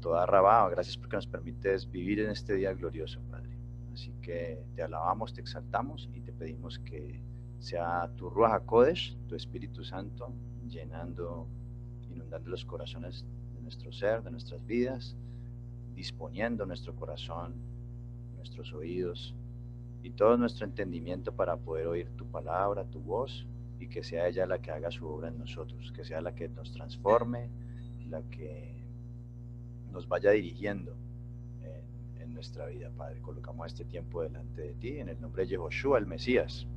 toda Rabá, gracias porque nos permites vivir en este día glorioso, Padre. Así que te alabamos, te exaltamos y te pedimos que sea tu Ruach HaKodesh, tu Espíritu Santo, llenando, inundando los corazones de nuestro ser, de nuestras vidas, disponiendo nuestro corazón, nuestros oídos y todo nuestro entendimiento para poder oír tu palabra, tu voz, y que sea ella la que haga su obra en nosotros, que sea la que nos transforme, la que nos vaya dirigiendo en nuestra vida, Padre. Colocamos este tiempo delante de ti, en el nombre de Yehoshua, el Mesías.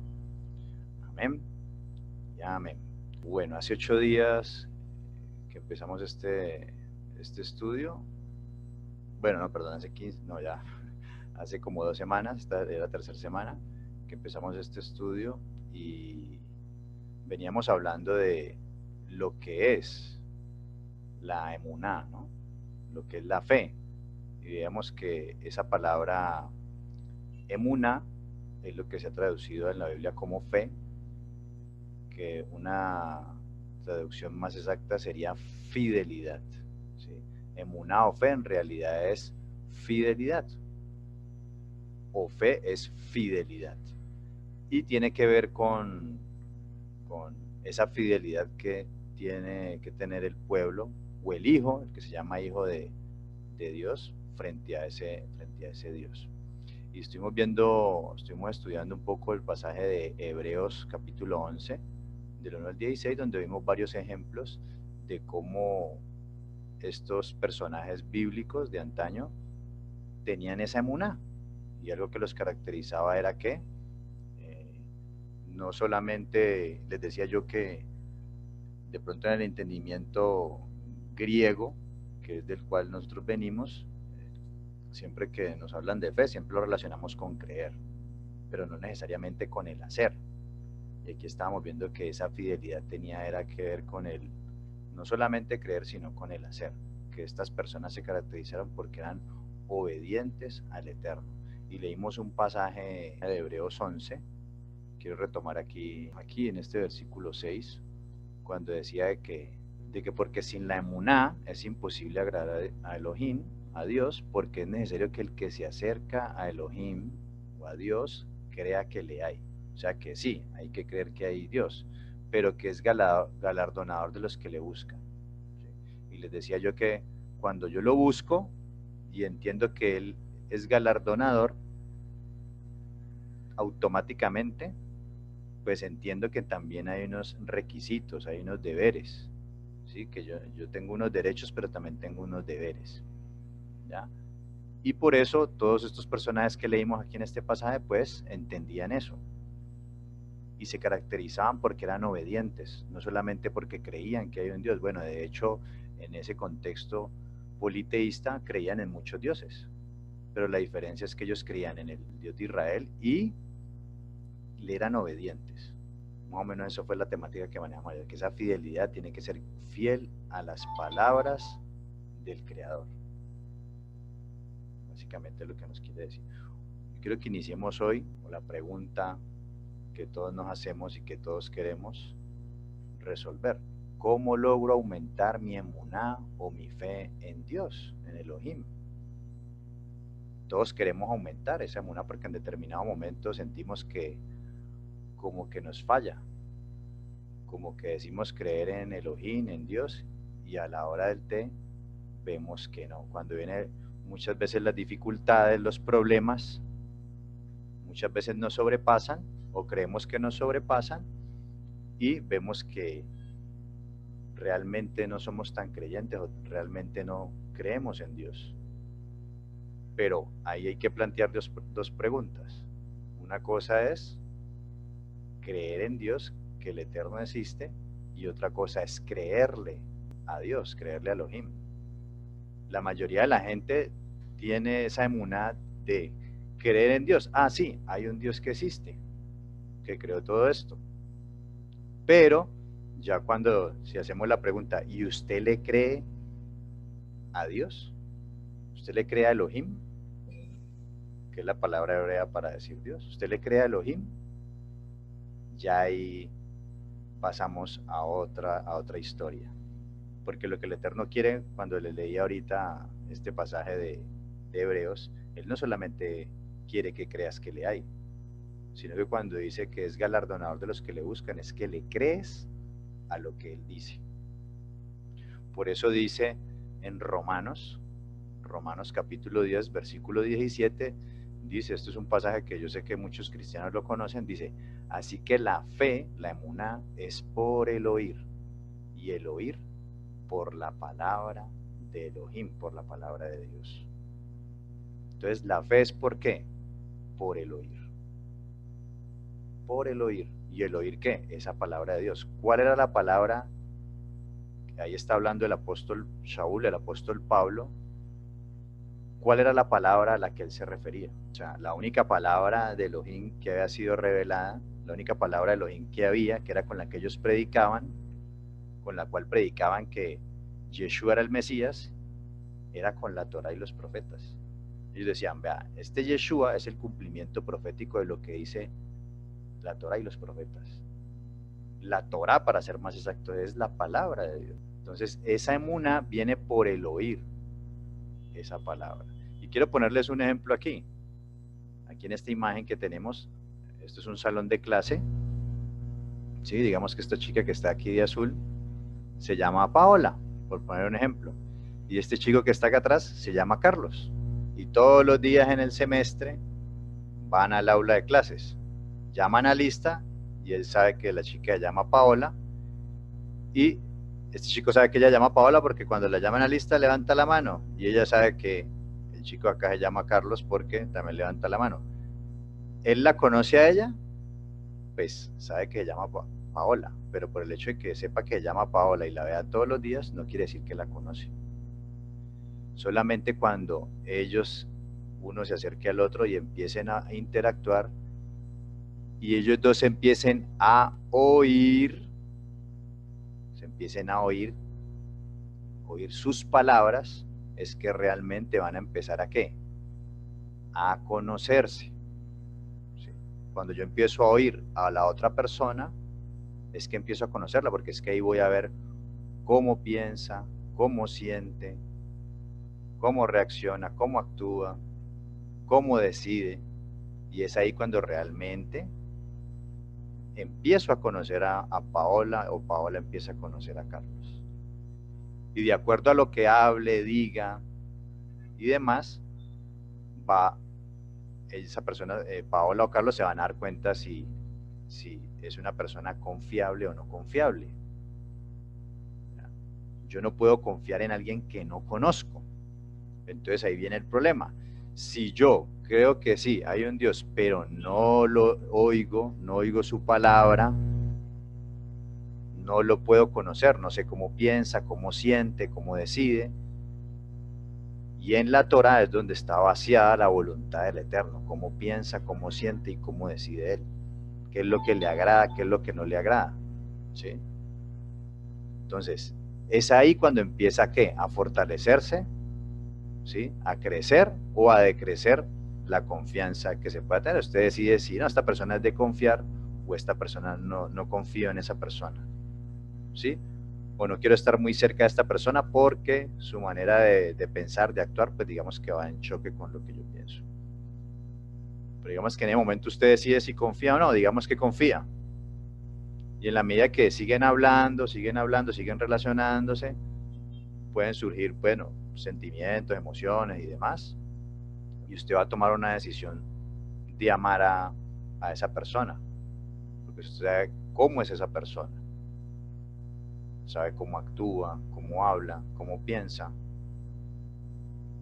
Amén y amén. Bueno, hace 8 días que empezamos este estudio. Bueno, no, perdón, hace 15, no, ya, hace como 2 semanas, esta es la tercera semana que empezamos este estudio y veníamos hablando de lo que es la emuná, ¿no? Lo que es la fe. Y veíamos que esa palabra emuná es lo que se ha traducido en la Biblia como fe, que una traducción más exacta sería fidelidad, ¿sí? Emuná o fe en realidad es fidelidad, o fe es fidelidad, y tiene que ver con esa fidelidad que tiene que tener el pueblo o el hijo, el que se llama hijo de Dios, frente a ese Dios. Y estuvimos estudiando un poco el pasaje de Hebreos capítulo 11, del 1 al 16, donde vimos varios ejemplos de cómo estos personajes bíblicos de antaño tenían esa emuná, y algo que los caracterizaba era que no solamente les decía yo que de pronto en el entendimiento griego, que es del cual nosotros venimos, siempre que nos hablan de fe, siempre lo relacionamos con creer, pero no necesariamente con el hacer. Y aquí estábamos viendo que esa fidelidad era que ver con el, no solamente creer, sino con el hacer, que estas personas se caracterizaron porque eran obedientes al Eterno. Y leímos un pasaje de Hebreos 11, quiero retomar aquí en este versículo 6, cuando decía de que porque sin la emuná es imposible agradar a Elohim, a Dios, porque es necesario que el que se acerca a Elohim o a Dios crea que le hay. O sea que sí, hay que creer que hay Dios, pero que es galardonador de los que le buscan. ¿Sí? Y les decía yo que cuando yo lo busco y entiendo que Él es galardonador, automáticamente pues entiendo que también hay unos requisitos, hay unos deberes, ¿sí? Que yo tengo unos derechos, pero también tengo unos deberes, ¿ya? Y por eso todos estos personajes que leímos aquí en este pasaje, pues entendían eso. Y se caracterizaban porque eran obedientes, no solamente porque creían que hay un Dios. Bueno, de hecho, en ese contexto politeísta creían en muchos dioses, pero la diferencia es que ellos creían en el Dios de Israel y le eran obedientes. Más o menos eso fue la temática que manejamos ayer, que esa fidelidad tiene que ser fiel a las palabras del Creador. Básicamente es lo que nos quiere decir. Yo quiero que iniciemos hoy con la pregunta que todos nos hacemos y que todos queremos resolver. ¿Cómo logro aumentar mi emuná o mi fe en Dios, en Elohim? Todos queremos aumentar esa emuná porque en determinado momento sentimos que como que nos falla, como que decimos creer en Elohim, en Dios, y a la hora del té vemos que no. Cuando vienen muchas veces las dificultades, los problemas, muchas veces nos sobrepasan o creemos que nos sobrepasan y vemos que realmente no somos tan creyentes o realmente no creemos en Dios. Pero ahí hay que plantear dos preguntas. Una cosa es creer en Dios, que el Eterno existe, y otra cosa es creerle a Dios, creerle a Elohim. La mayoría de la gente tiene esa emuná de creer en Dios. Ah, sí, hay un Dios que existe, que creó todo esto. Pero ya si hacemos la pregunta, ¿y usted le cree a Dios? ¿Usted le cree a Elohim? Que es la palabra hebrea para decir Dios. ¿Usted le cree a Elohim? Ya ahí pasamos a otra historia. Porque lo que el Eterno quiere, cuando le leía ahorita este pasaje de Hebreos, Él no solamente quiere que creas que le hay, sino que cuando dice que es galardonador de los que le buscan, es que le crees a lo que Él dice. Por eso dice en Romanos capítulo 10, versículo 17, dice, esto es un pasaje que yo sé que muchos cristianos lo conocen, dice, así que la fe, la emuná, es por el oír, y el oír por la palabra de Elohim, por la palabra de Dios. Entonces, la fe es ¿por qué? Por el oír. Por el oír. ¿Y el oír qué? Esa palabra de Dios. ¿Cuál era la palabra? Ahí está hablando el apóstol Shaul, el apóstol Pablo. ¿Cuál era la palabra a la que él se refería? O sea, la única palabra de Elohim que había sido revelada, la única palabra de Elohim que había, que era con la que ellos predicaban, con la cual predicaban que Yeshua era el Mesías, era con la Torá y los profetas. Ellos decían, vea, este Yeshua es el cumplimiento profético de lo que dice la Torá y los profetas. La Torá, para ser más exacto, es la palabra de Dios. Entonces, esa emuna viene por el oír esa palabra. Y quiero ponerles un ejemplo aquí. Aquí en esta imagen que tenemos, esto es un salón de clase. Sí, digamos que esta chica que está aquí de azul se llama Paola, por poner un ejemplo. Y este chico que está acá atrás se llama Carlos. Y todos los días en el semestre van al aula de clases. Llaman a lista y él sabe que la chica se llama Paola. Y este chico sabe que ella llama Paola porque cuando la llaman a lista levanta la mano. Y ella sabe que el chico acá se llama Carlos porque también levanta la mano. Él la conoce a ella, pues sabe que se llama Paola, pero por el hecho de que sepa que se llama Paola y la vea todos los días, no quiere decir que la conoce. Solamente cuando uno se acerque al otro y empiecen a interactuar y ellos dos empiecen a oír, oír sus palabras, es que realmente van a empezar a ¿qué? A conocerse. ¿Sí? Cuando yo empiezo a oír a la otra persona, es que empiezo a conocerla, porque es que ahí voy a ver cómo piensa, cómo siente, cómo reacciona, cómo actúa, cómo decide, y es ahí cuando realmente empiezo a conocer a Paola, o Paola empieza a conocer a Carlos. Y de acuerdo a lo que hable, diga y demás, va esa persona, Paola o Carlos, se van a dar cuenta si es una persona confiable o no confiable. Yo no puedo confiar en alguien que no conozco. Entonces ahí viene el problema. Si yo creo que sí, hay un Dios, pero no lo oigo, no oigo su palabra, no lo puedo conocer, no sé cómo piensa, cómo siente, cómo decide. Y en la Torah es donde está vaciada la voluntad del Eterno, cómo piensa, cómo siente y cómo decide Él. Qué es lo que le agrada, qué es lo que no le agrada. ¿Sí? Entonces, es ahí cuando empieza ¿qué? A fortalecerse, ¿sí? A crecer o a decrecer la confianza que se pueda tener. Usted decide si no, esta persona es de confiar o esta persona no confío en esa persona. ¿Sí? O no quiero estar muy cerca de esta persona porque su manera de pensar, de actuar, pues digamos que va en choque con lo que yo pienso. Pero digamos que en el momento usted decide si confía o no, digamos que confía. Y en la medida que siguen hablando, siguen relacionándose, pueden surgir, bueno, sentimientos, emociones y demás. Y usted va a tomar una decisión de amar a esa persona. Porque usted sabe cómo es esa persona. Sabe cómo actúa, cómo habla, cómo piensa.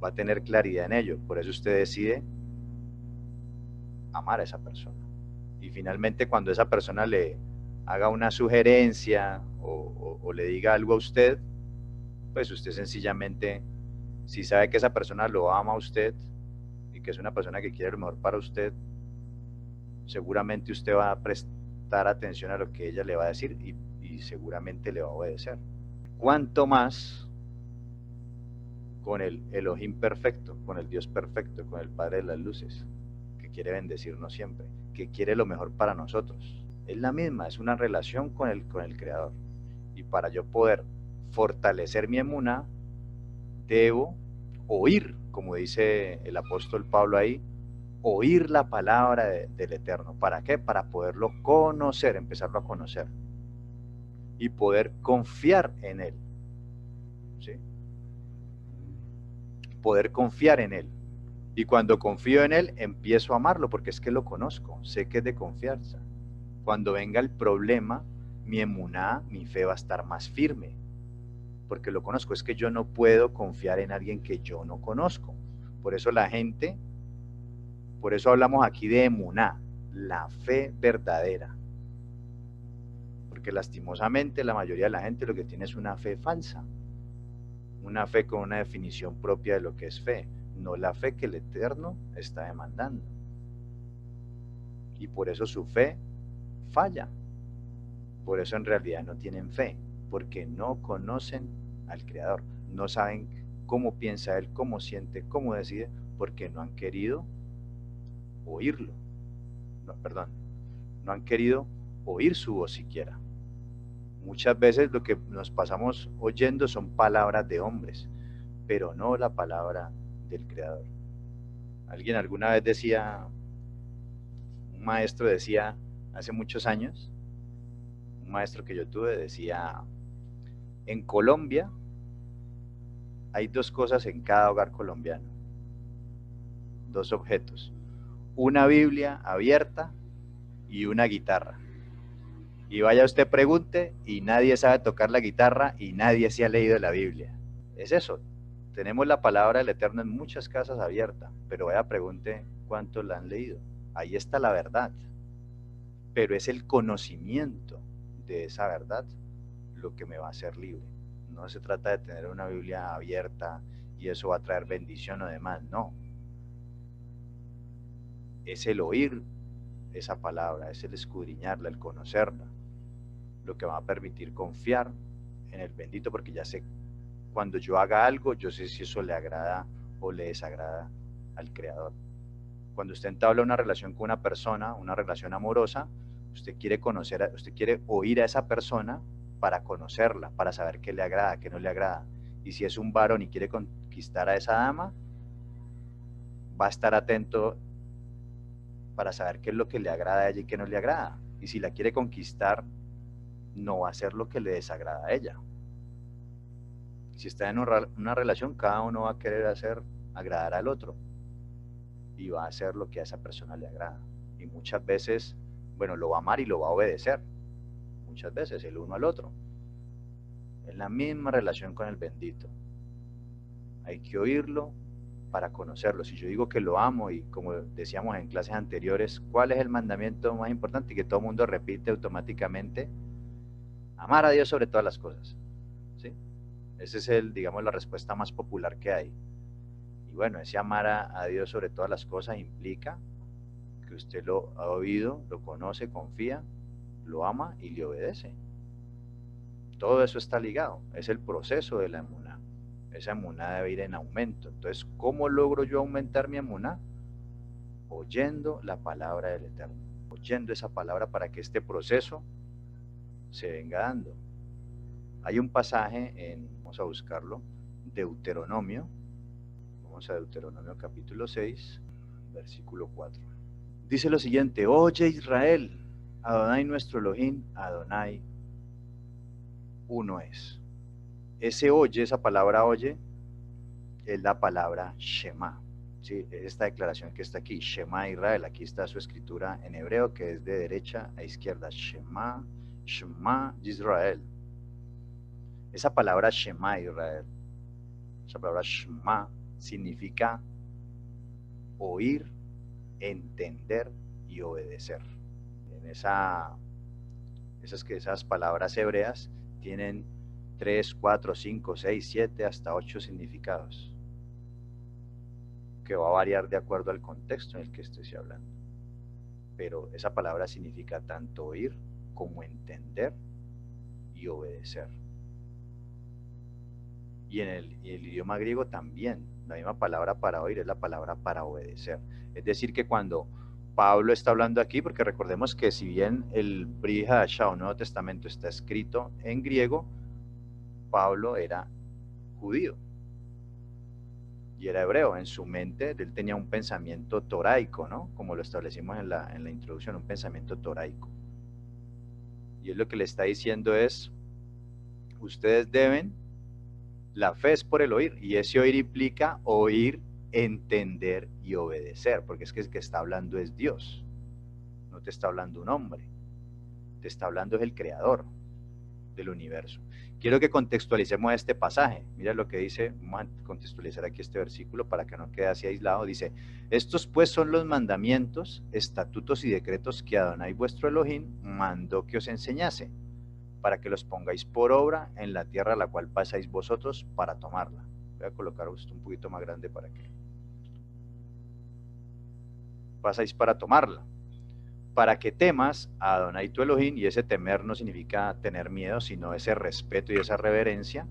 Va a tener claridad en ello. Por eso usted decide amar a esa persona. Y finalmente cuando esa persona le haga una sugerencia o le diga algo a usted, pues usted sencillamente, si sabe que esa persona lo ama a usted y que es una persona que quiere lo mejor para usted, seguramente usted va a prestar atención a lo que ella le va a decir y seguramente le va a obedecer. Cuanto más con el Elohim perfecto, con el Dios perfecto, con el Padre de las luces, que quiere bendecirnos siempre, que quiere lo mejor para nosotros. Es la misma, es una relación con el Creador. Y para yo poder fortalecer mi emuná, debo oír, como dice el apóstol Pablo ahí, oír la palabra del Eterno. ¿Para qué? Para poderlo conocer, empezarlo a conocer y poder confiar en Él. ¿Sí? Poder confiar en Él. Y cuando confío en Él, empiezo a amarlo, porque es que lo conozco, sé que es de confianza. Cuando venga el problema, mi emuná, mi fe va a estar más firme, porque lo conozco. Es que yo no puedo confiar en alguien que yo no conozco. Por eso la gente, por eso hablamos aquí de emuná, la fe verdadera. Porque lastimosamente la mayoría de la gente lo que tiene es una fe falsa, una fe con una definición propia de lo que es fe, no la fe que el Eterno está demandando. Y por eso su fe falla. Por eso en realidad no tienen fe, porque no conocen al Creador, no saben cómo piensa Él, cómo siente, cómo decide, porque no han querido oírlo. No, perdón, no han querido oír su voz siquiera. Muchas veces lo que nos pasamos oyendo son palabras de hombres, pero no la palabra del Creador. Alguien alguna vez decía, un maestro decía hace muchos años, un maestro que yo tuve decía, en Colombia hay dos cosas en cada hogar colombiano, dos objetos, una Biblia abierta y una guitarra. Y vaya usted pregunte y nadie sabe tocar la guitarra y nadie se ha leído la Biblia. Es eso, tenemos la palabra del Eterno en muchas casas abierta, pero vaya pregunte cuántos la han leído. Ahí está la verdad, pero es el conocimiento de esa verdad lo que me va a hacer libre. No se trata de tener una Biblia abierta y eso va a traer bendición o demás, no. Es el oír esa palabra, es el escudriñarla, el conocerla, lo que va a permitir confiar en el bendito, porque ya sé, cuando yo haga algo, yo sé si eso le agrada o le desagrada al Creador. Cuando usted entabla una relación con una persona, una relación amorosa, usted quiere conocer, usted quiere oír a esa persona para conocerla, para saber qué le agrada, qué no le agrada. Y si es un varón y quiere conquistar a esa dama, va a estar atento para saber qué es lo que le agrada a ella y qué no le agrada. Y si la quiere conquistar, no va a hacer lo que le desagrada a ella. Si está en una relación, cada uno va a querer agradar al otro y va a hacer lo que a esa persona le agrada. Y muchas veces, bueno, lo va a amar y lo va a obedecer. Muchas veces, el uno al otro. Es la misma relación con el bendito. Hay que oírlo para conocerlo. Si yo digo que lo amo, y como decíamos en clases anteriores, ¿cuál es el mandamiento más importante? Y que todo el mundo repite automáticamente: amar a Dios sobre todas las cosas. ¿Sí? Esa es digamos, la respuesta más popular que hay. Y bueno, ese amar a Dios sobre todas las cosas implica que usted lo ha oído, lo conoce, confía, lo ama y le obedece. Todo eso está ligado, es el proceso de la emuná. Esa emuná debe ir en aumento. Entonces, ¿cómo logro yo aumentar mi emuná? Oyendo la palabra del Eterno, oyendo esa palabra para que este proceso se venga dando. Hay un pasaje vamos a buscarlo, Deuteronomio, vamos a Deuteronomio capítulo 6, versículo 4. Dice lo siguiente: oye Israel, Adonai nuestro Elohim, Adonai uno es. Ese oye, esa palabra oye, es la palabra Shema. ¿Sí? Esta declaración que está aquí, Shema Israel, aquí está su escritura en hebreo, que es de derecha a izquierda, Shema, Shema Israel. Esa palabra Shema Israel, esa palabra Shema significa oír, entender y obedecer. En esas palabras hebreas tienen 3, 4, 5, 6, 7, hasta 8 significados, que va a variar de acuerdo al contexto en el que esté hablando. Pero esa palabra significa tanto oír como entender y obedecer. Y en el idioma griego también, la misma palabra para oír es la palabra para obedecer. Es decir, que cuando Pablo está hablando aquí, porque recordemos que si bien el Brit Hadashah o Nuevo Testamento está escrito en griego, Pablo era judío y era hebreo. En su mente él tenía un pensamiento toraico, ¿no? Como lo establecimos en la introducción, un pensamiento toraico. Y él lo que le está diciendo es, ustedes deben, la fe es por el oír, y ese oír implica oír, entender y obedecer, porque es que el que está hablando es Dios, no te está hablando un hombre, te está hablando es el creador del universo. Quiero que contextualicemos este pasaje. Mira lo que dice, vamos a contextualizar aquí este versículo para que no quede así aislado. Dice, estos pues son los mandamientos, estatutos y decretos que Adonai vuestro Elohim mandó que os enseñase, para que los pongáis por obra en la tierra a la cual pasáis vosotros para tomarla. Voy a colocar esto un poquito más grande para que pasáis para tomarla. Para que temas a Adonai tu Elohim, y ese temer no significa tener miedo, sino ese respeto y esa reverencia,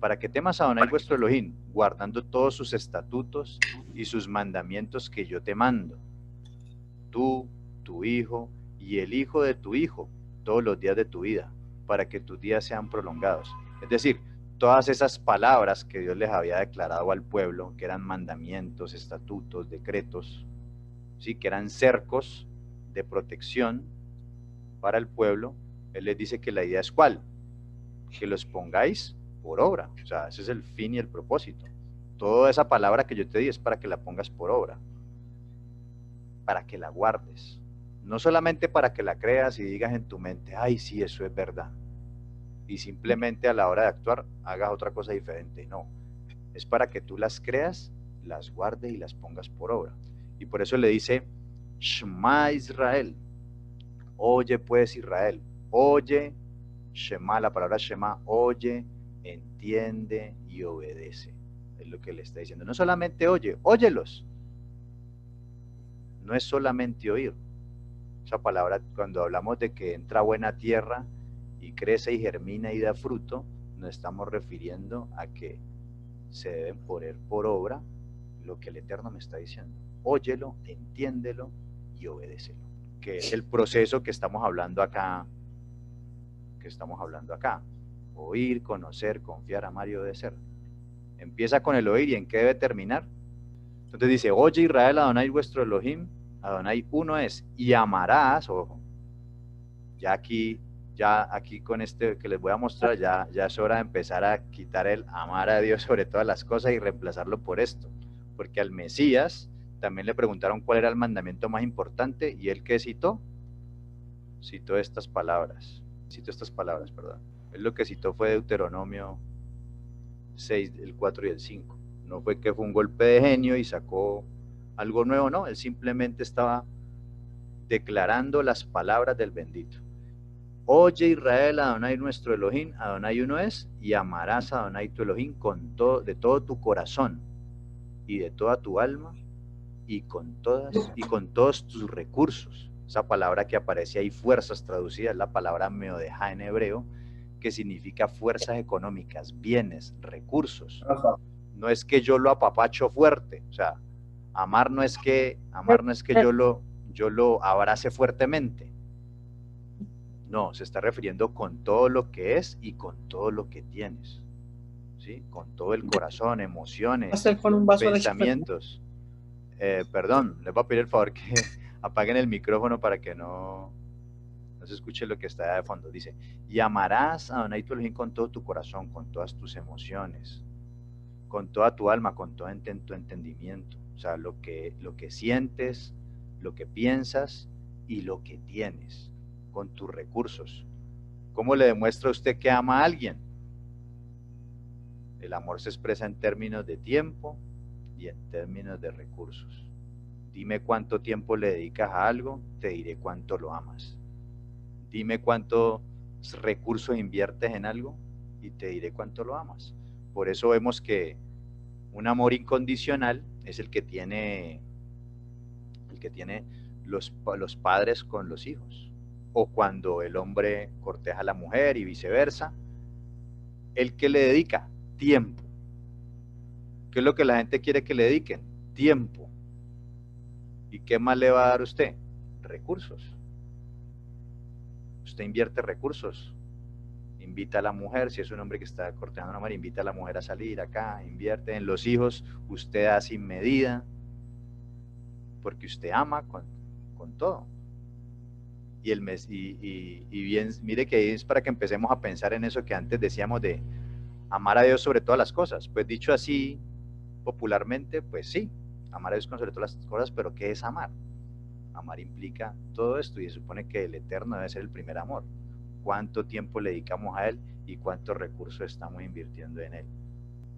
para que temas a Adonai vuestro Elohim, guardando todos sus estatutos y sus mandamientos que yo te mando, tú, tu hijo y el hijo de tu hijo, todos los días de tu vida, para que tus días sean prolongados. Es decir, todas esas palabras que Dios les había declarado al pueblo, que eran mandamientos, estatutos, decretos, ¿sí? Que eran cercos de protección para el pueblo, él les dice que la idea es ¿cuál? Que los pongáis por obra. O sea, ese es el fin y el propósito. Toda esa palabra que yo te di es para que la pongas por obra, para que la guardes. No solamente para que la creas y digas en tu mente, ay, sí, eso es verdad. Y simplemente a la hora de actuar hagas otra cosa diferente. No, es para que tú las creas, las guardes y las pongas por obra. Y por eso le dice, Shema Israel, oye pues Israel, oye, Shema, la palabra Shema, oye, entiende y obedece. Es lo que le está diciendo. No solamente oye, óyelos. No es solamente oír. Esa palabra, cuando hablamos de que entra a buena tierra y crece y germina y da fruto, nos estamos refiriendo a que se deben poner por obra lo que el Eterno me está diciendo. Óyelo, entiéndelo y obedécelo. Que es el proceso que estamos hablando acá. Oír, conocer, confiar, amar y obedecer. Empieza con el oír, ¿y en qué debe terminar? Entonces dice, oye Israel, Adonai vuestro Elohim, Adonai uno es, y amarás, ojo, ya aquí con este que les voy a mostrar, ya es hora de empezar a quitar el amar a Dios sobre todas las cosas y reemplazarlo por esto, porque al Mesías también le preguntaron cuál era el mandamiento más importante, y él ¿qué citó? Citó estas palabras, perdón. Él lo que citó fue Deuteronomio 6, el 4 y el 5. No fue que fue un golpe de genio y sacó algo nuevo, no, él simplemente estaba declarando las palabras del bendito. Oye Israel, Adonai nuestro Elohim, Adonai uno es, y amarás a Adonai tu Elohim de todo tu corazón y de toda tu alma y con todos tus recursos. Esa palabra que aparece ahí, fuerzas traducida, es la palabra meodejá en hebreo, que significa fuerzas económicas, bienes, recursos. No es que yo lo apapacho fuerte, o sea, amar no es que yo lo abrace fuertemente. No, se está refiriendo con todo lo que es y con todo lo que tienes, ¿sí? Con todo el corazón, emociones, pensamientos. Perdón, les voy a pedir el favor que apaguen el micrófono para que no se escuche lo que está de fondo. Dice, y amarás a Adonai tu Elohim con todo tu corazón, con todas tus emociones, con toda tu alma, con todo tu entendimiento. O sea, lo que sientes, lo que piensas y lo que tienes, con tus recursos. ¿Cómo le demuestra usted que ama a alguien? El amor se expresa en términos de tiempo y en términos de recursos. Dime cuánto tiempo le dedicas a algo, te diré cuánto lo amas. Dime cuántos recursos inviertes en algo y te diré cuánto lo amas. Por eso vemos que un amor incondicional es el que tiene los padres con los hijos, o cuando el hombre corteja a la mujer y viceversa. El que le dedica tiempo. ¿Qué es lo que la gente quiere que le dediquen? Tiempo. ¿Y qué más le va a dar usted? Recursos. Usted invierte recursos, invita a la mujer, si es un hombre que está cortejando a una mujer, invita a la mujer a salir acá, invierte en los hijos, usted da sin medida, porque usted ama con todo. Y bien, mire que es para que empecemos a pensar en eso que antes decíamos de amar a Dios sobre todas las cosas. Pues dicho así popularmente, pues sí, amar a Dios sobre todas las cosas, pero ¿qué es amar? Amar implica todo esto y se supone que el eterno debe ser el primer amor. ¿Cuánto tiempo le dedicamos a él y cuántos recursos estamos invirtiendo en él?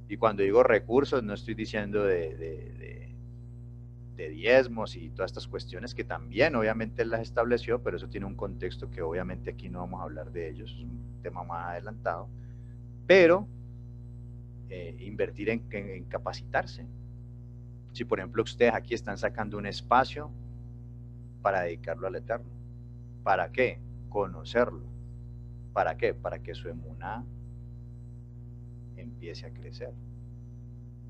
Y cuando digo recursos, no estoy diciendo de diezmos y todas estas cuestiones que también obviamente él las estableció, pero eso tiene un contexto que obviamente aquí no vamos a hablar de ellos, es un tema más adelantado, pero invertir en capacitarse. Si por ejemplo ustedes aquí están sacando un espacio para dedicarlo al Eterno, ¿para qué? Conocerlo. ¿Para qué? Para que su emuná empiece a crecer.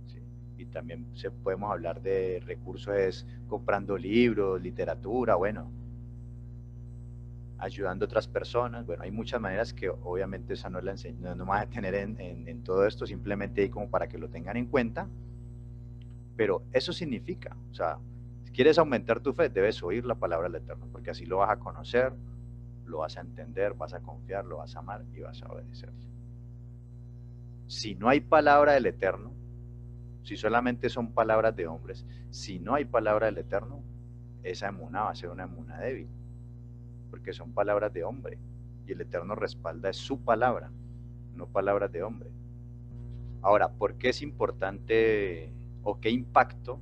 ¿Sí? Y también podemos hablar de recursos es comprando libros, literatura, bueno, ayudando a otras personas. Bueno, hay muchas maneras que obviamente esa no la enseño, no me voy a tener en todo esto, simplemente ahí como para que lo tengan en cuenta. Pero eso significa, o sea, si quieres aumentar tu fe, debes oír la palabra del Eterno, porque así lo vas a conocer, lo vas a entender, vas a confiar, lo vas a amar y vas a obedecerle. Si no hay palabra del Eterno, si solamente son palabras de hombres, si no hay palabra del Eterno, esa emuná va a ser una emuná débil, porque son palabras de hombre, y el Eterno respalda es su palabra, no palabras de hombre. Ahora, ¿por qué es importante o qué impacto,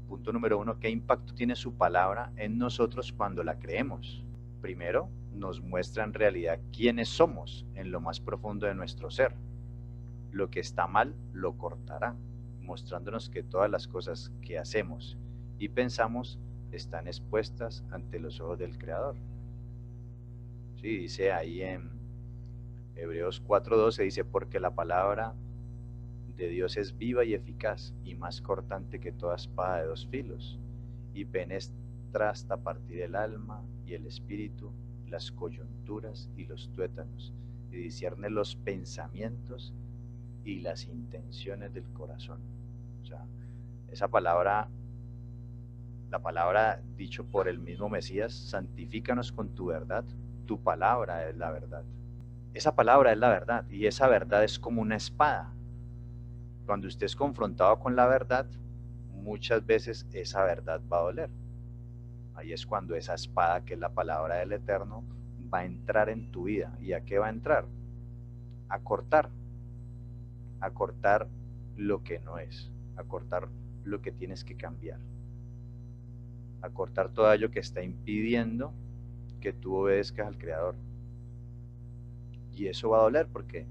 punto número uno, qué impacto tiene su palabra en nosotros cuando la creemos? Primero, nos muestra en realidad quiénes somos en lo más profundo de nuestro ser. Lo que está mal lo cortará, mostrándonos que todas las cosas que hacemos y pensamos están expuestas ante los ojos del Creador. Sí, dice ahí en Hebreos 4:12, dice, porque la palabra de Dios es viva y eficaz y más cortante que toda espada de dos filos y penetra hasta partir el alma y el espíritu, las coyunturas y los tuétanos y discierne los pensamientos y las intenciones del corazón. O sea, esa palabra, la palabra dicho por el mismo Mesías, santifícanos con tu verdad, tu palabra es la verdad. Esa palabra es la verdad y esa verdad es como una espada. Cuando usted es confrontado con la verdad, muchas veces esa verdad va a doler. Ahí es cuando esa espada, que es la palabra del Eterno, va a entrar en tu vida. ¿Y a qué va a entrar? A cortar lo que no es, a cortar lo que tienes que cambiar, a cortar todo ello que está impidiendo que tú obedezcas al Creador. Y eso va a doler porque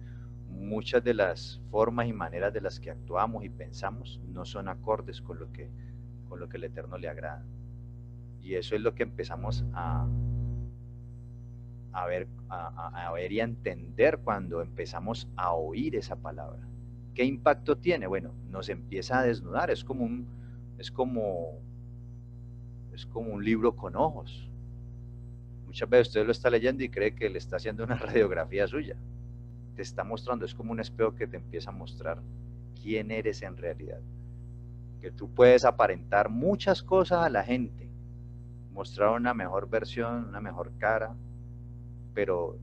muchas de las formas y maneras de las que actuamos y pensamos no son acordes con lo que el Eterno le agrada. Y eso es lo que empezamos a ver y a entender cuando empezamos a oír esa palabra. ¿Qué impacto tiene? Bueno, nos empieza a desnudar, es como un libro con ojos. Muchas veces usted lo está leyendo y cree que le está haciendo una radiografía suya. Te está mostrando, es como un espejo que te empieza a mostrar quién eres en realidad. Que tú puedes aparentar muchas cosas a la gente, mostrar una mejor versión, una mejor cara, pero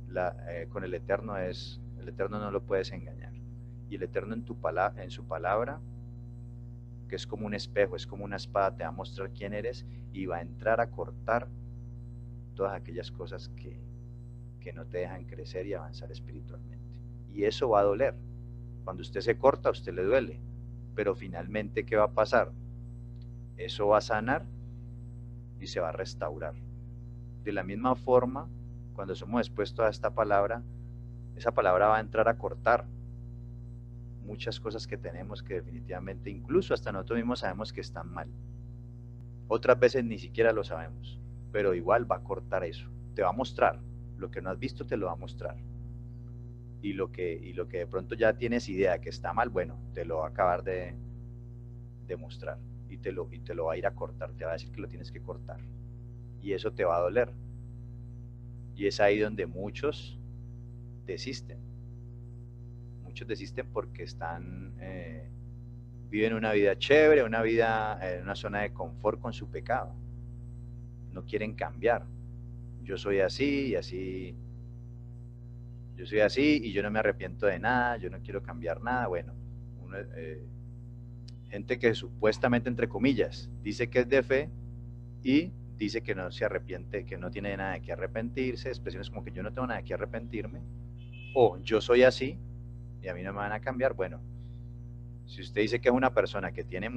con el Eterno no lo puedes engañar. Y el Eterno en su palabra, que es como un espejo, es como una espada, te va a mostrar quién eres y va a entrar a cortar todas aquellas cosas que no te dejan crecer y avanzar espiritualmente. Y eso va a doler. Cuando usted se corta, a usted le duele. Pero finalmente, ¿qué va a pasar? Eso va a sanar y se va a restaurar. De la misma forma, cuando somos expuestos a esta palabra, esa palabra va a entrar a cortar muchas cosas que tenemos que definitivamente, incluso hasta nosotros mismos sabemos que están mal. Otras veces ni siquiera lo sabemos, pero igual va a cortar eso. Te va a mostrar. Lo que no has visto te lo va a mostrar. Y lo que de pronto ya tienes idea que está mal, bueno, te lo va a acabar de mostrar. Y te lo va a ir a cortar. Te va a decir que lo tienes que cortar. Y eso te va a doler. Y es ahí donde muchos desisten. muchos desisten porque viven una vida chévere, una vida en una zona de confort con su pecado. No quieren cambiar. Yo soy así y así. Yo soy así y yo no me arrepiento de nada, yo no quiero cambiar nada. Bueno, gente que supuestamente, entre comillas, dice que es de fe y dice que no se arrepiente, que no tiene nada de qué arrepentirse, expresiones como que yo no tengo nada de qué arrepentirme, o yo soy así y a mí no me van a cambiar. Bueno, si usted dice que es una persona que tiene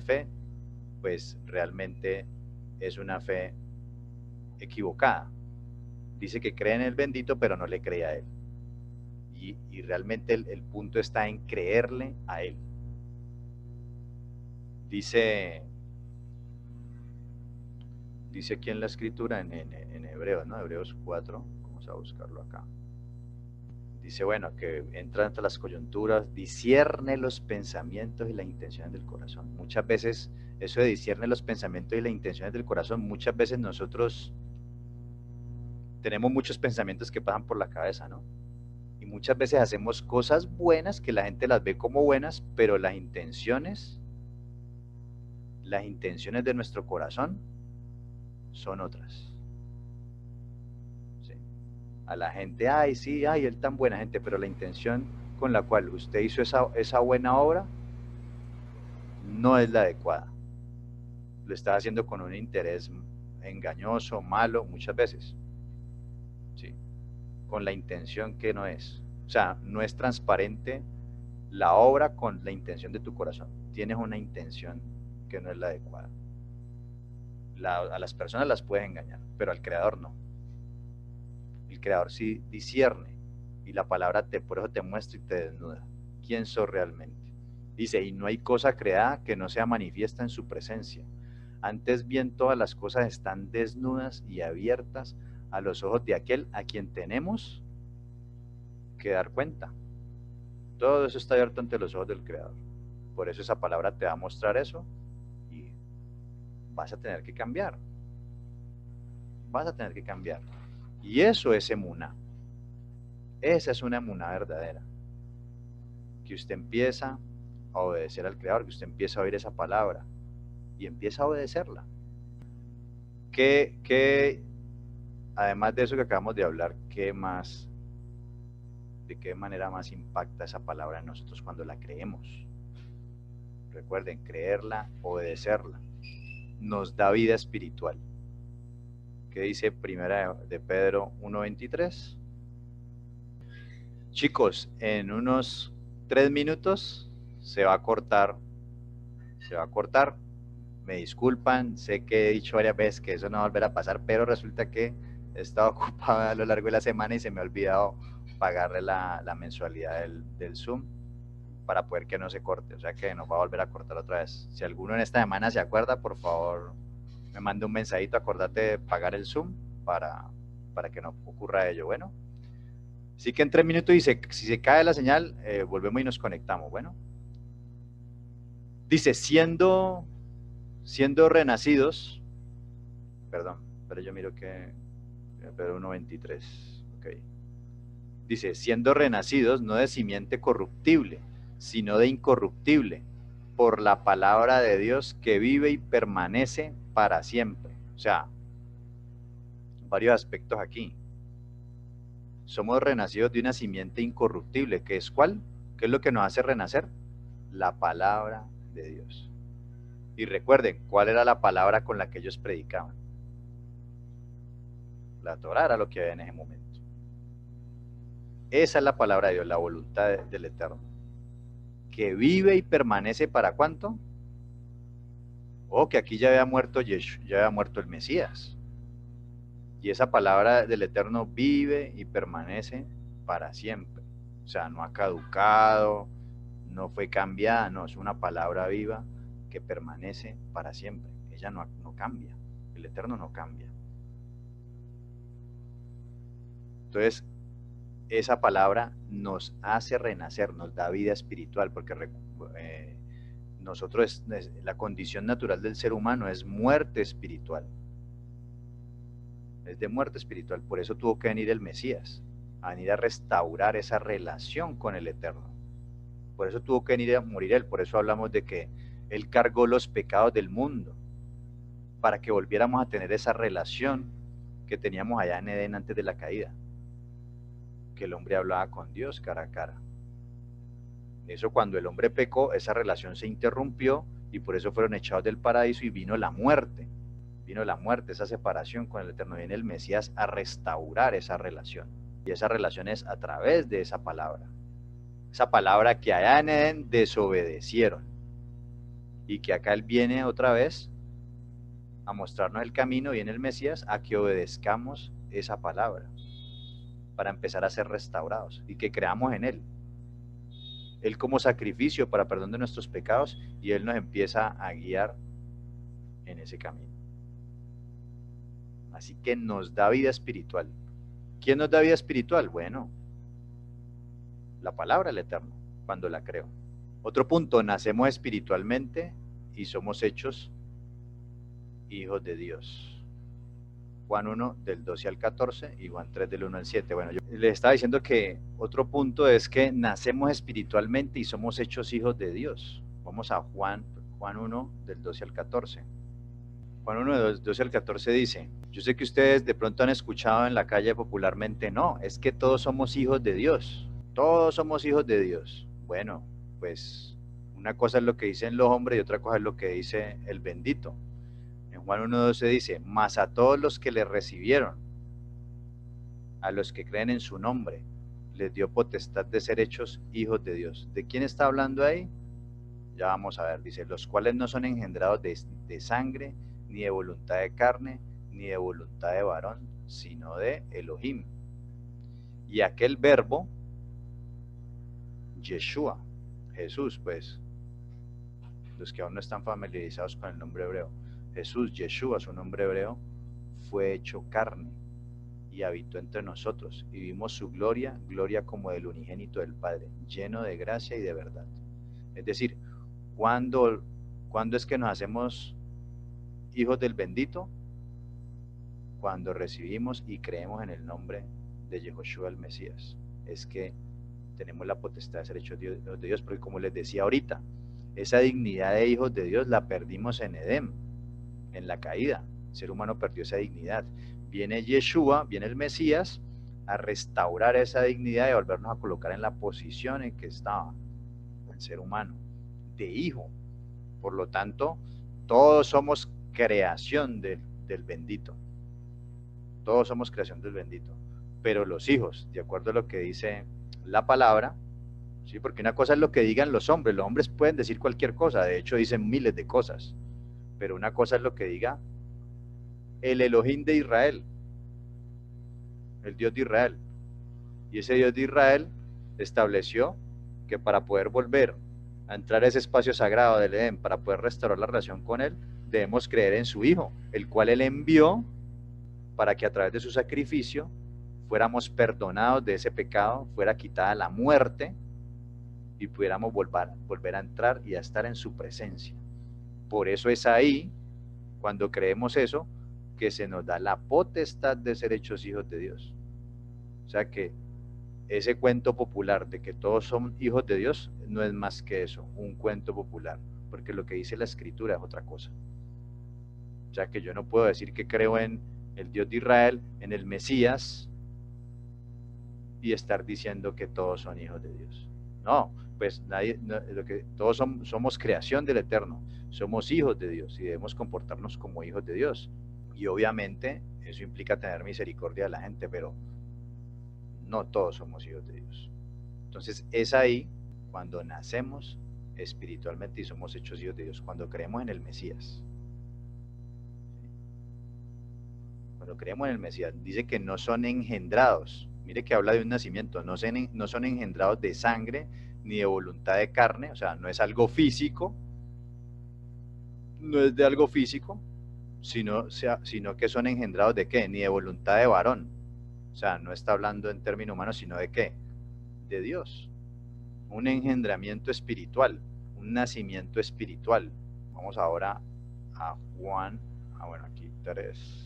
fe, pues realmente es una fe equivocada. Dice que cree en el bendito, pero no le cree a él. Y realmente el punto está en creerle a él. Dice aquí en la escritura, en Hebreos, ¿no? Hebreos 4, vamos a buscarlo acá. Dice, bueno, que entra entre las coyunturas, discierne los pensamientos y las intenciones del corazón. Muchas veces, eso de discierne los pensamientos y las intenciones del corazón, muchas veces nosotros tenemos muchos pensamientos que pasan por la cabeza, ¿no? Y muchas veces hacemos cosas buenas que la gente las ve como buenas, pero las intenciones de nuestro corazón son otras. ¿Sí? A la gente, ay, sí, ay, él tan buena gente, pero la intención con la cual usted hizo esa buena obra no es la adecuada. Lo está haciendo con un interés engañoso, malo, muchas veces. ¿Sí? Con la intención que no es. O sea, no es transparente la obra con la intención de tu corazón. Tienes una intención que no es la adecuada. A las personas las puedes engañar, pero al Creador no. El Creador sí discierne y la palabra por eso te muestra y te desnuda quién sos realmente. Dice, y no hay cosa creada que no sea manifiesta en su presencia. Antes bien todas las cosas están desnudas y abiertas a los ojos de aquel a quien tenemos que dar cuenta. Todo eso está abierto ante los ojos del Creador. Por eso esa palabra te va a mostrar eso y vas a tener que cambiar. Vas a tener que cambiar. Y eso es emuná. Esa es una emuná verdadera. Que usted empieza a obedecer al Creador, que usted empieza a oír esa palabra y empieza a obedecerla. Que además de eso que acabamos de hablar, ¿qué más? ¿De qué manera más impacta esa palabra en nosotros cuando la creemos? Recuerden, creerla, obedecerla, nos da vida espiritual. ¿Qué dice Primera de Pedro 1:23? Chicos, en unos 3 minutos se va a cortar. Me disculpan, sé que he dicho varias veces que eso no va a volver a pasar, pero resulta que he estado ocupado a lo largo de la semana y se me ha olvidado pagarle la mensualidad del Zoom para poder que no se corte, o sea que nos va a volver a cortar otra vez. Si alguno en esta semana se acuerda, por favor me mande un mensajito, acordate de pagar el Zoom para que no ocurra ello. Bueno, así que en 3 minutos y si se cae la señal, volvemos y nos conectamos. Bueno, dice, siendo renacidos, perdón, pero yo miro que Pedro 1:23, ok. Dice, siendo renacidos no de simiente corruptible, sino de incorruptible, por la palabra de Dios que vive y permanece para siempre. O sea, varios aspectos aquí. Somos renacidos de una simiente incorruptible, ¿que es cuál? ¿Qué es lo que nos hace renacer? La palabra de Dios. Y recuerden, ¿cuál era la palabra con la que ellos predicaban? La Torá era lo que había en ese momento. Esa es la palabra de Dios, la voluntad del Eterno. Que vive y permanece ¿para cuánto? Que aquí ya había muerto el Mesías. Y esa palabra del Eterno vive y permanece para siempre. O sea, no ha caducado, no fue cambiada, no, es una palabra viva que permanece para siempre. Ella no cambia, el Eterno no cambia. Entonces, esa palabra nos hace renacer, nos da vida espiritual, porque nosotros, la condición natural del ser humano es muerte espiritual. Es de muerte espiritual, por eso tuvo que venir el Mesías, a venir a restaurar esa relación con el Eterno. Por eso tuvo que venir a morir Él, por eso hablamos de que Él cargó los pecados del mundo, para que volviéramos a tener esa relación que teníamos allá en Edén antes de la caída, que el hombre hablaba con Dios cara a cara. Eso cuando el hombre pecó, esa relación se interrumpió y por eso fueron echados del paraíso y vino la muerte, esa separación con el Eterno. Viene el Mesías a restaurar esa relación y esa relación es a través de esa palabra que allá en Edén desobedecieron y que acá Él viene otra vez a mostrarnos el camino, viene el Mesías a que obedezcamos esa palabra para empezar a ser restaurados y que creamos en Él. Él como sacrificio para perdón de nuestros pecados y Él nos empieza a guiar en ese camino. Así que nos da vida espiritual. ¿Quién nos da vida espiritual? Bueno, la palabra del Eterno, cuando la creo. Otro punto, nacemos espiritualmente y somos hechos hijos de Dios. Juan 1 del 12 al 14 y Juan 3 del 1 al 7. Bueno, yo les estaba diciendo que otro punto es que nacemos espiritualmente y somos hechos hijos de Dios. Vamos a Juan 1 del 12 al 14. Juan 1 del 12 al 14 dice, yo sé que ustedes de pronto han escuchado en la calle popularmente, no, es que todos somos hijos de Dios. Todos somos hijos de Dios. Bueno, pues una cosa es lo que dicen los hombres y otra cosa es lo que dice el bendito. En Juan 1:12 dice, mas a todos los que le recibieron, a los que creen en su nombre, les dio potestad de ser hechos hijos de Dios. ¿De quién está hablando ahí? Ya vamos a ver, dice, los cuales no son engendrados de sangre, ni de voluntad de carne, ni de voluntad de varón, sino de Elohim. Y aquel verbo, Yeshua, Jesús, pues, los que aún no están familiarizados con el nombre hebreo, Jesús, Yeshua, su nombre hebreo, fue hecho carne y habitó entre nosotros y vimos su gloria, gloria como del unigénito del Padre, lleno de gracia y de verdad. Es decir, ¿cuándo es que nos hacemos hijos del bendito? Cuando recibimos y creemos en el nombre de Yehoshua el Mesías. Es que tenemos la potestad de ser hechos hijos de Dios, porque como les decía ahorita, esa dignidad de hijos de Dios la perdimos en Edén, en la caída. El ser humano perdió esa dignidad. Viene Yeshua, viene el Mesías a restaurar esa dignidad y a volvernos a colocar en la posición en que estaba el ser humano, de hijo. Por lo tanto, todos somos creación del bendito. Todos somos creación del bendito. Pero los hijos, de acuerdo a lo que dice la palabra, ¿sí? Porque una cosa es lo que digan los hombres pueden decir cualquier cosa, de hecho dicen miles de cosas, pero una cosa es lo que diga el Elohim de Israel, el Dios de Israel, y ese Dios de Israel estableció que para poder volver a entrar a ese espacio sagrado del Edén, para poder restaurar la relación con Él, debemos creer en su Hijo, el cual Él envió para que a través de su sacrificio fuéramos perdonados de ese pecado, fuera quitada la muerte y pudiéramos volver a entrar y a estar en su presencia. Por eso es ahí, cuando creemos eso, que se nos da la potestad de ser hechos hijos de Dios. O sea que ese cuento popular de que todos son hijos de Dios no es más que eso, un cuento popular, porque lo que dice la Escritura es otra cosa. O sea que yo no puedo decir que creo en el Dios de Israel, en el Mesías, y estar diciendo que todos son hijos de Dios. No, pues nadie, no, todos somos creación del Eterno, somos hijos de Dios y debemos comportarnos como hijos de Dios. Y obviamente eso implica tener misericordia de la gente, pero no todos somos hijos de Dios. Entonces es ahí cuando nacemos espiritualmente y somos hechos hijos de Dios, cuando creemos en el Mesías. Cuando creemos en el Mesías, dice que no son engendrados. Mire que habla de un nacimiento, no son engendrados de sangre ni de voluntad de carne, o sea, no es algo físico, no es de algo físico, sino que son engendrados de qué, ni de voluntad de varón. O sea, no está hablando en términos humanos, sino de qué, de Dios. Un engendramiento espiritual, un nacimiento espiritual. Vamos ahora a Juan, bueno, aquí 3.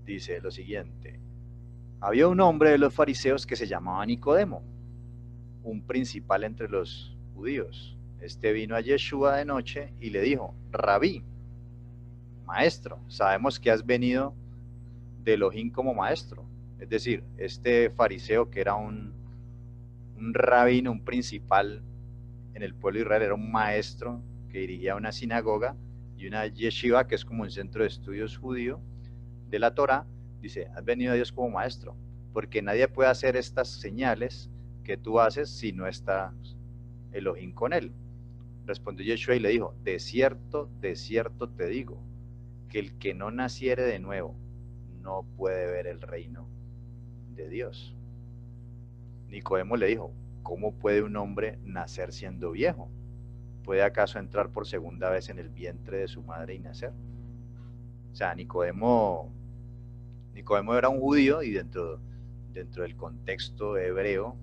Dice lo siguiente, Había un hombre de los fariseos que se llamaba Nicodemo, un principal entre los judíos. Este vino a Yeshua de noche y le dijo: Rabí, maestro, sabemos que has venido de Elohim como maestro. Es decir, este fariseo, que era un rabino, un principal en el pueblo de Israel, era un maestro que dirigía una sinagoga y una yeshiva, que es como un centro de estudios judío de la Torá. Dice: has venido a Dios como maestro, porque nadie puede hacer estas señales que tú haces si no está Elohim con él. Respondió Yeshua y le dijo: de cierto te digo, que el que no naciere de nuevo no puede ver el reino de Dios. Nicodemo le dijo: ¿cómo puede un hombre nacer siendo viejo? ¿Puede acaso entrar por segunda vez en el vientre de su madre y nacer? O sea, Nicodemo era un judío, y dentro del contexto hebreo,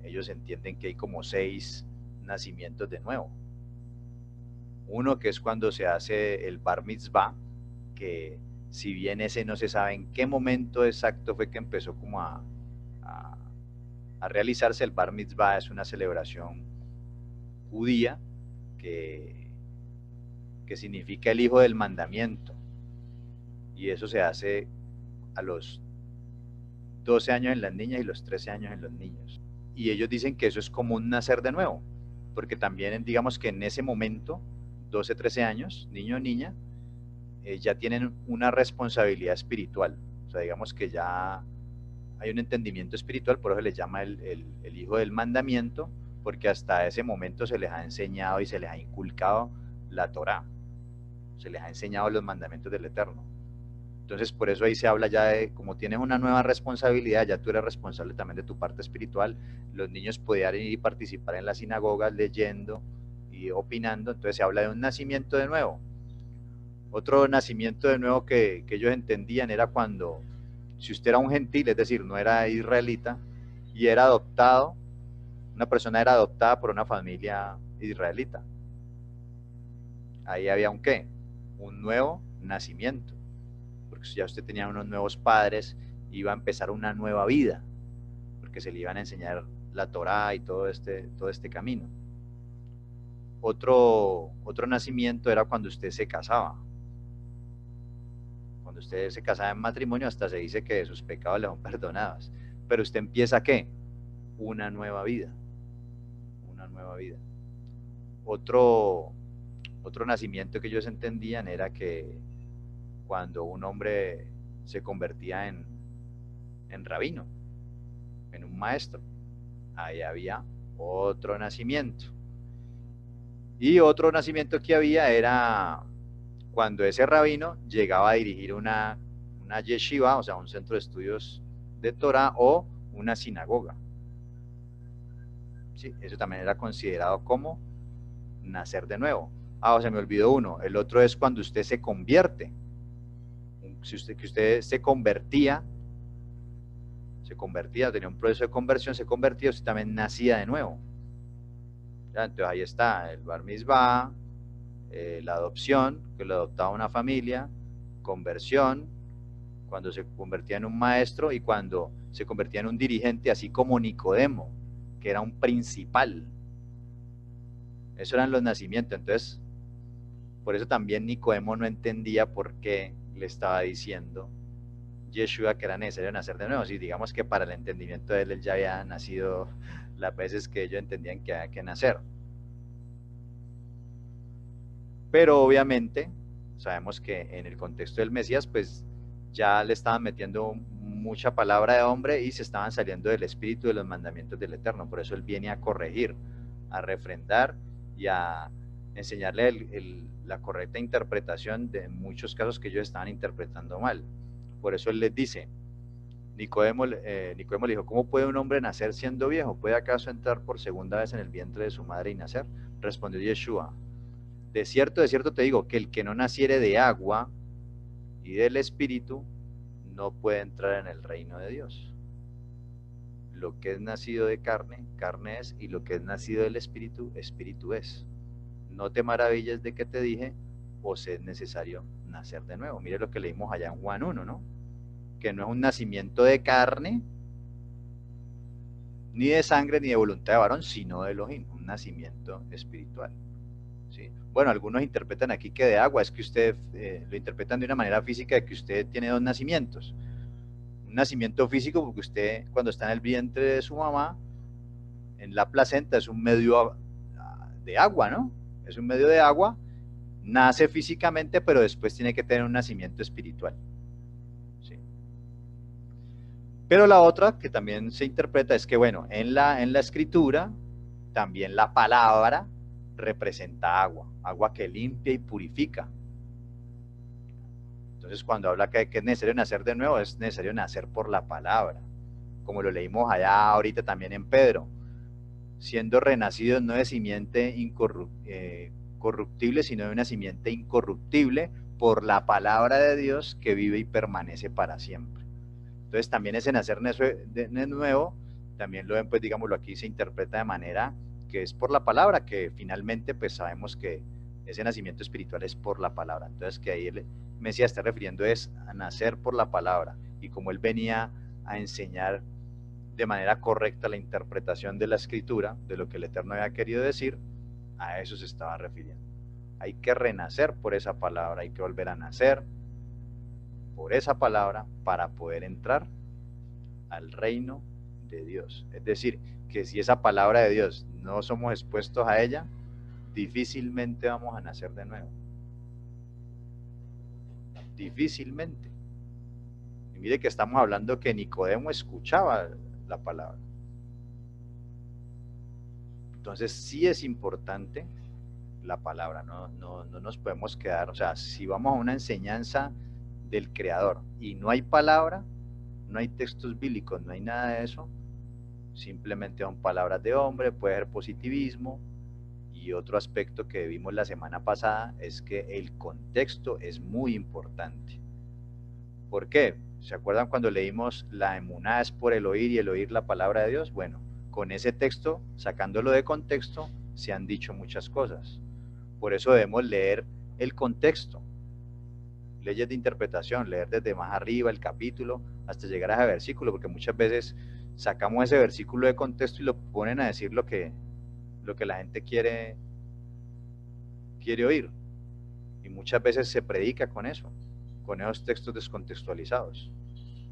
ellos entienden que hay como 6 nacimientos de nuevo. Uno, que es cuando se hace el bar mitzvah, que si bien ese no se sabe en qué momento exacto fue que empezó como a realizarse. El bar mitzvah es una celebración judía que significa el hijo del mandamiento, y eso se hace a los 12 años en las niñas y los 13 años en los niños. Y ellos dicen que eso es como un nacer de nuevo, porque también digamos que en ese momento, 12, 13 años, niño o niña, ya tienen una responsabilidad espiritual. O sea, digamos que ya hay un entendimiento espiritual, por eso les llama el hijo del mandamiento, porque hasta ese momento se les ha enseñado y se les ha inculcado la Torá, se les ha enseñado los mandamientos del Eterno. Entonces, por eso ahí se habla ya de, como tienes una nueva responsabilidad, ya tú eres responsable también de tu parte espiritual. Los niños podían ir y participar en las sinagogas leyendo y opinando. Entonces se habla de un nacimiento de nuevo. Otro nacimiento de nuevo que ellos entendían era cuando, si usted era un gentil, es decir, no era israelita, y era adoptado, una persona era adoptada por una familia israelita. Ahí había un qué, un nuevo nacimiento, porque ya usted tenía unos nuevos padres, iba a empezar una nueva vida, porque se le iban a enseñar la Torá y todo este camino. Otro nacimiento era cuando usted se casaba. Cuando usted se casaba en matrimonio, hasta se dice que sus pecados le son perdonados. Pero usted empieza, ¿qué? Una nueva vida. Una nueva vida. Otro nacimiento que ellos entendían era que cuando un hombre se convertía en rabino, en un maestro, ahí había otro nacimiento. Y otro nacimiento que había era cuando ese rabino llegaba a dirigir una yeshiva, o sea, un centro de estudios de Torah, o una sinagoga. Sí, eso también era considerado como nacer de nuevo. Ah, o se me olvidó uno. El otro es cuando usted se convierte. Si usted se convertía, tenía un proceso de conversión, se convertía, usted también nacía de nuevo. ¿Ya? Entonces ahí está el bar mitzvah, la adopción, que lo adoptaba una familia, conversión, cuando se convertía en un maestro y cuando se convertía en un dirigente, así como Nicodemo, que era un principal. Esos eran los nacimientos. Entonces, por eso también Nicodemo no entendía por qué le estaba diciendo Yeshua que era necesario nacer de nuevo. Si digamos que para el entendimiento de él ya había nacido las veces que ellos entendían que había que nacer. Pero obviamente sabemos que en el contexto del Mesías, pues ya le estaban metiendo mucha palabra de hombre y se estaban saliendo del espíritu de los mandamientos del Eterno. Por eso él viene a corregir, a refrendar y a enseñarle la correcta interpretación de muchos casos que ellos estaban interpretando mal. Por eso él les dice, Nicodemo le dijo: ¿cómo puede un hombre nacer siendo viejo? ¿Puede acaso entrar por segunda vez en el vientre de su madre y nacer? Respondió Yeshua: de cierto te digo, que el que no naciere de agua y del espíritu no puede entrar en el reino de Dios. Lo que es nacido de carne, carne es, y lo que es nacido del espíritu, espíritu es. No te maravilles de que te dije, os es necesario nacer de nuevo. Mire lo que leímos allá en Juan 1, ¿no? porque no es un nacimiento de carne, ni de sangre, ni de voluntad de varón, sino de Elohim, un nacimiento espiritual. ¿Sí? Bueno, algunos interpretan aquí que de agua, es que usted lo interpretan de una manera física, de que usted tiene dos nacimientos. Un nacimiento físico, porque usted cuando está en el vientre de su mamá, en la placenta, es un medio de agua, ¿no? Es un medio de agua, nace físicamente, pero después tiene que tener un nacimiento espiritual. ¿Sí? Pero la otra que también se interpreta es que, bueno, en la escritura, también la palabra representa agua, agua que limpia y purifica. Entonces, cuando habla que es necesario nacer de nuevo, es necesario nacer por la palabra, como lo leímos allá ahorita también en Pedro, siendo renacidos no de simiente corruptible, sino de una simiente incorruptible por la palabra de Dios que vive y permanece para siempre. Entonces también ese nacer de nuevo, también lo ven, pues digámoslo aquí, se interpreta de manera que es por la palabra, que finalmente pues sabemos que ese nacimiento espiritual es por la palabra. Entonces que ahí el Mesías está refiriendo es a nacer por la palabra, y como él venía a enseñar de manera correcta la interpretación de la escritura, de lo que el Eterno había querido decir, a eso se estaba refiriendo. Hay que renacer por esa palabra, hay que volver a nacer por esa palabra para poder entrar al reino de Dios. Es decir, que si esa palabra de Dios no somos expuestos a ella, difícilmente vamos a nacer de nuevo. Difícilmente. Y mire que estamos hablando que Nicodemo escuchaba la palabra. Entonces sí es importante la palabra, no nos podemos quedar, o sea, si vamos a una enseñanza del Creador y no hay palabra, no hay textos bíblicos, no hay nada de eso, simplemente son palabras de hombre, puede ser positivismo. Y otro aspecto que vimos la semana pasada es que el contexto es muy importante. ¿Por qué? ¿Se acuerdan cuando leímos la emuná es por el oír y el oír la palabra de Dios? Bueno, con ese texto, sacándolo de contexto, se han dicho muchas cosas. Por eso debemos leer el contexto, leyes de interpretación, leer desde más arriba el capítulo hasta llegar a ese versículo, porque muchas veces sacamos ese versículo de contexto y lo ponen a decir lo que la gente quiere oír. Y muchas veces se predica con eso, con esos textos descontextualizados.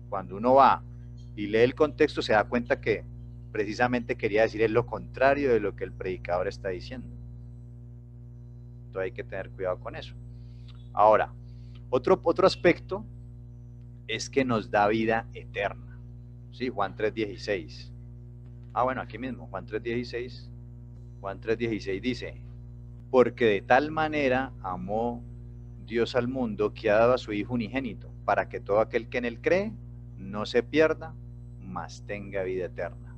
Cuando uno va y lee el contexto, se da cuenta que precisamente quería decir lo contrario de lo que el predicador está diciendo. Entonces hay que tener cuidado con eso. Ahora, otro aspecto es que nos da vida eterna. ¿Sí? Juan 3:16. Bueno, aquí mismo, Juan 3:16. Juan 3:16 dice: porque de tal manera amó Dios al mundo que ha dado a su Hijo unigénito, para que todo aquel que en él cree no se pierda, mas tenga vida eterna.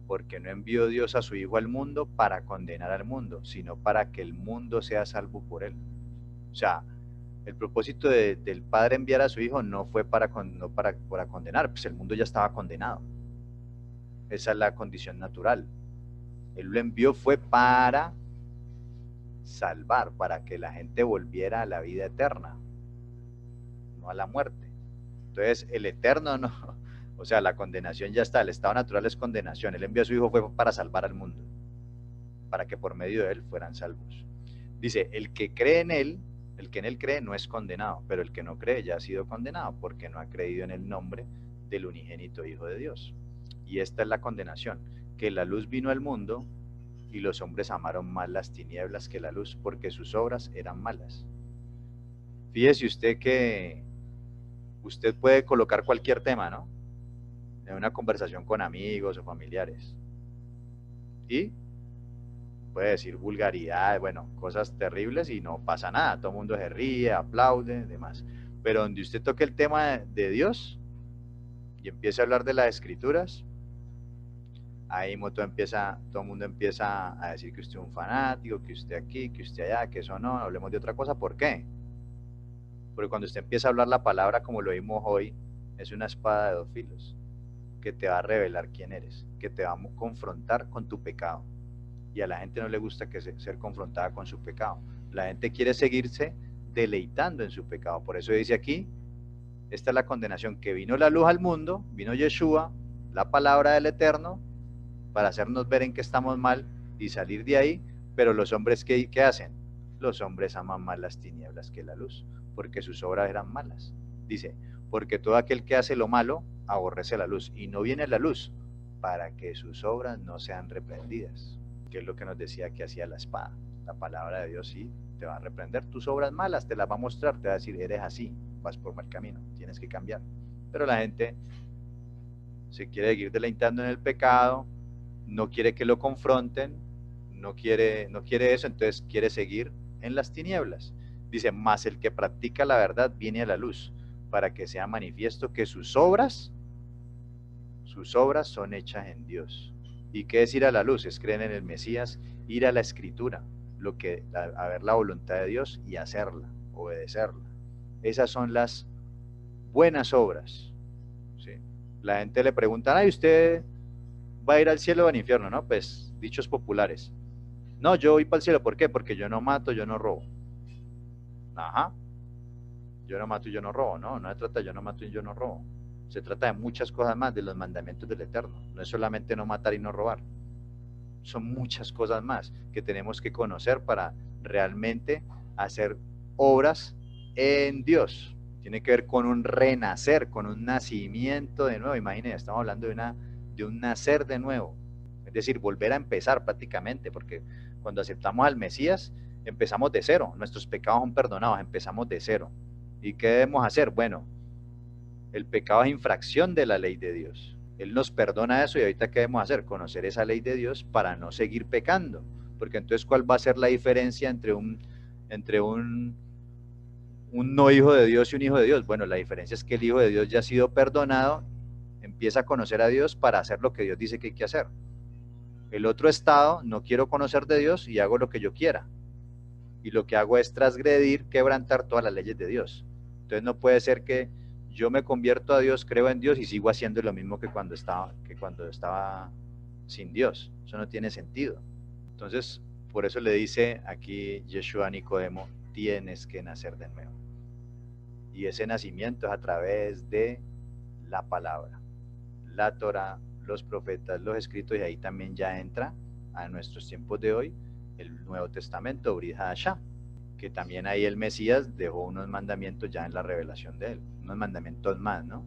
Porque no envió Dios a su Hijo al mundo para condenar al mundo, sino para que el mundo sea salvo por él. O sea, el propósito del Padre enviar a su Hijo no fue para condenar, pues el mundo ya estaba condenado. Esa es la condición natural. Él lo envió fue para salvar, para que la gente volviera a la vida eterna, no a la muerte. Entonces el eterno no, o sea, la condenación ya está, el estado natural es condenación. Él envió a su Hijo fue para salvar al mundo, para que por medio de él fueran salvos. Dice, el que cree en él, el que en él cree no es condenado, pero el que no cree ya ha sido condenado porque no ha creído en el nombre del unigénito Hijo de Dios. Y esta es la condenación, que la luz vino al mundo y los hombres amaron más las tinieblas que la luz, porque sus obras eran malas. Fíjese usted que usted puede colocar cualquier tema, ¿no? En una conversación con amigos o familiares. Y puede decir vulgaridades, bueno, cosas terribles y no pasa nada. Todo el mundo se ríe, aplaude, demás. Pero donde usted toque el tema de Dios y empiece a hablar de las Escrituras, ahí todo el mundo empieza a decir que usted es un fanático, que usted aquí, que usted allá, que eso no, hablemos de otra cosa. ¿Por qué? Porque cuando usted empieza a hablar la palabra como lo vimos hoy, es una espada de dos filos, que te va a revelar quién eres, que te va a confrontar con tu pecado. Y a la gente no le gusta ser confrontada con su pecado. La gente quiere seguirse deleitando en su pecado. Por eso dice aquí, Esta es la condenación, que vino la luz al mundo, vino Yeshua, la palabra del Eterno, para hacernos ver en qué estamos mal y salir de ahí, pero los hombres, ¿qué hacen? Los hombres aman más las tinieblas que la luz, porque sus obras eran malas. Dice, porque todo aquel que hace lo malo, aborrece la luz, y no viene la luz, para que sus obras no sean reprendidas, que es lo que nos decía que hacía la espada. La palabra de Dios sí te va a reprender tus obras malas, te las va a mostrar, te va a decir, eres así, vas por mal camino, tienes que cambiar. Pero la gente se quiere seguir deleitando en el pecado, no quiere que lo confronten, no quiere eso, entonces quiere seguir en las tinieblas. Dice, mas el que practica la verdad viene a la luz, para que sea manifiesto que sus obras son hechas en Dios. ¿Y qué es ir a la luz? Es creer en el Mesías, ir a la Escritura, a ver la voluntad de Dios y hacerla, obedecerla. Esas son las buenas obras. ¿Sí? La gente le pregunta, ay, ¿usted va a ir al cielo o al infierno? No, pues dichos populares. No, yo voy para el cielo, ¿por qué? Porque yo no mato, yo no robo. Ajá, yo no mato y yo no robo, no, no se trata de yo no mato y yo no robo. Se trata de muchas cosas más, de los mandamientos del Eterno. No es solamente no matar y no robar. Son muchas cosas más que tenemos que conocer para realmente hacer obras en Dios. Tiene que ver con un renacer, con un nacimiento de nuevo. Imagínense, estamos hablando de un nacer de nuevo. Es decir, volver a empezar prácticamente, porque cuando aceptamos al Mesías, empezamos de cero. Nuestros pecados son perdonados, empezamos de cero. ¿Y qué debemos hacer? Bueno, el pecado es infracción de la ley de Dios. Él nos perdona eso y ahorita ¿qué debemos hacer? Conocer esa ley de Dios para no seguir pecando. Porque entonces, ¿cuál va a ser la diferencia entre un no hijo de Dios y un hijo de Dios? Bueno, la diferencia es que el hijo de Dios ya ha sido perdonado, empieza a conocer a Dios para hacer lo que Dios dice que hay que hacer. El otro estado, no quiero conocer de Dios y hago lo que yo quiera. Y lo que hago es transgredir, quebrantar todas las leyes de Dios. Entonces no puede ser que yo me convierto a Dios, creo en Dios y sigo haciendo lo mismo que cuando estaba sin Dios. Eso no tiene sentido. Entonces, por eso le dice aquí Yeshua a Nicodemo, tienes que nacer de nuevo. Y ese nacimiento es a través de la palabra, la Torah, los profetas, los escritos, y ahí también ya entra a nuestros tiempos de hoy el Nuevo Testamento, Brit Hadashah, que también ahí el Mesías dejó unos mandamientos ya en la revelación de él, unos mandamientos más, ¿no?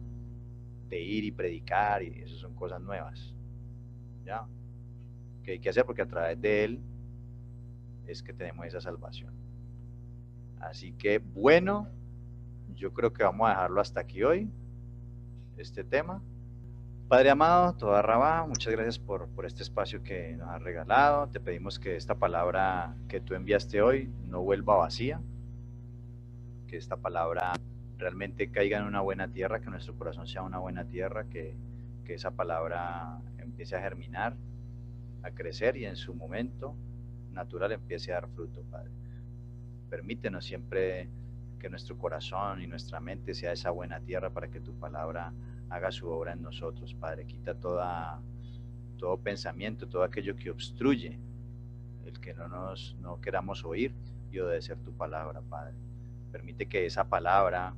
De ir y predicar, y eso son cosas nuevas, ¿ya? Que hay que hacer porque a través de él es que tenemos esa salvación. Así que, bueno, yo creo que vamos a dejarlo hasta aquí hoy, este tema. Padre amado, toda Rabá, muchas gracias por este espacio que nos has regalado. Te pedimos que esta palabra que tú enviaste hoy no vuelva vacía, que esta palabra realmente caiga en una buena tierra, que nuestro corazón sea una buena tierra, que esa palabra empiece a germinar, a crecer y en su momento natural empiece a dar fruto, Padre. Permítenos siempre que nuestro corazón y nuestra mente sea esa buena tierra para que tu palabra haga su obra en nosotros, Padre. Quita todo pensamiento, todo aquello que obstruye el que no queramos oír y obedecer tu palabra, Padre. Permite que esa palabra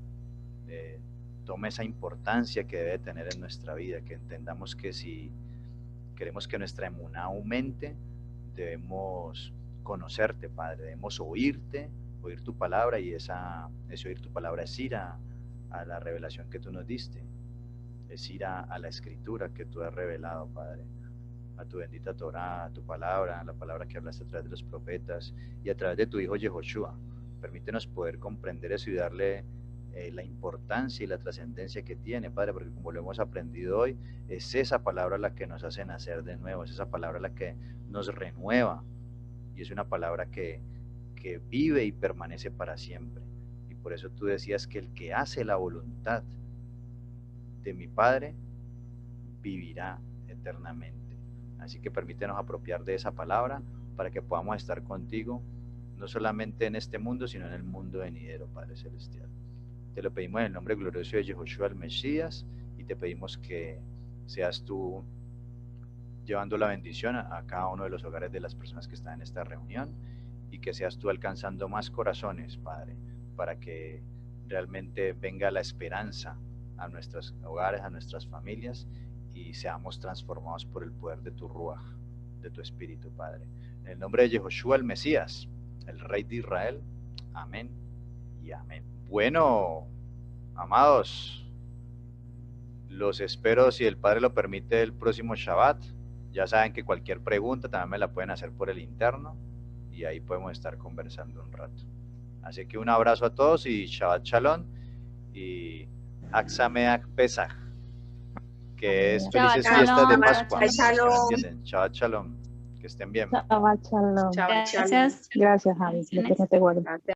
tome esa importancia que debe tener en nuestra vida, que entendamos que si queremos que nuestra emuná aumente, debemos conocerte, Padre, debemos oírte, oír tu palabra, y ese oír tu palabra es ir a la revelación que tú nos diste, es ir a la escritura que tú has revelado, Padre, a tu bendita Torah, a tu palabra, a la palabra que hablaste a través de los profetas y a través de tu Hijo Yehoshua. Permítenos poder comprender eso y darle la importancia y la trascendencia que tiene, Padre, porque como lo hemos aprendido hoy, es esa palabra la que nos hace nacer de nuevo, es esa palabra la que nos renueva, y es una palabra que vive y permanece para siempre. Y por eso tú decías que el que hace la voluntad de mi Padre vivirá eternamente. Así que permítenos apropiar de esa palabra para que podamos estar contigo, no solamente en este mundo, sino en el mundo venidero, Padre Celestial. Te lo pedimos en el nombre glorioso de Yehoshua el Mesías, y te pedimos que seas tú llevando la bendición a cada uno de los hogares de las personas que están en esta reunión, y que seas tú alcanzando más corazones, Padre, para que realmente venga la esperanza a nuestros hogares, a nuestras familias, y seamos transformados por el poder de tu Ruaj, de tu Espíritu, Padre. En el nombre de Yehoshua, el Mesías, el Rey de Israel. Amén y amén. Bueno, amados, los espero, si el Padre lo permite, el próximo Shabbat. Ya saben que cualquier pregunta también me la pueden hacer por el interno y ahí podemos estar conversando un rato. Así que un abrazo a todos y Shabbat Shalom y Hag Sameach Pesach, que es felices Shabbat fiestas de Shalom. Pascua. Shabbat ¿Me Shalom. entienden? Shabbat Shalom. Que estén bien. Shabbat shalom. Shabbat Shalom. Gracias. Gracias, Javi. Que Dios te guarde. Gracias.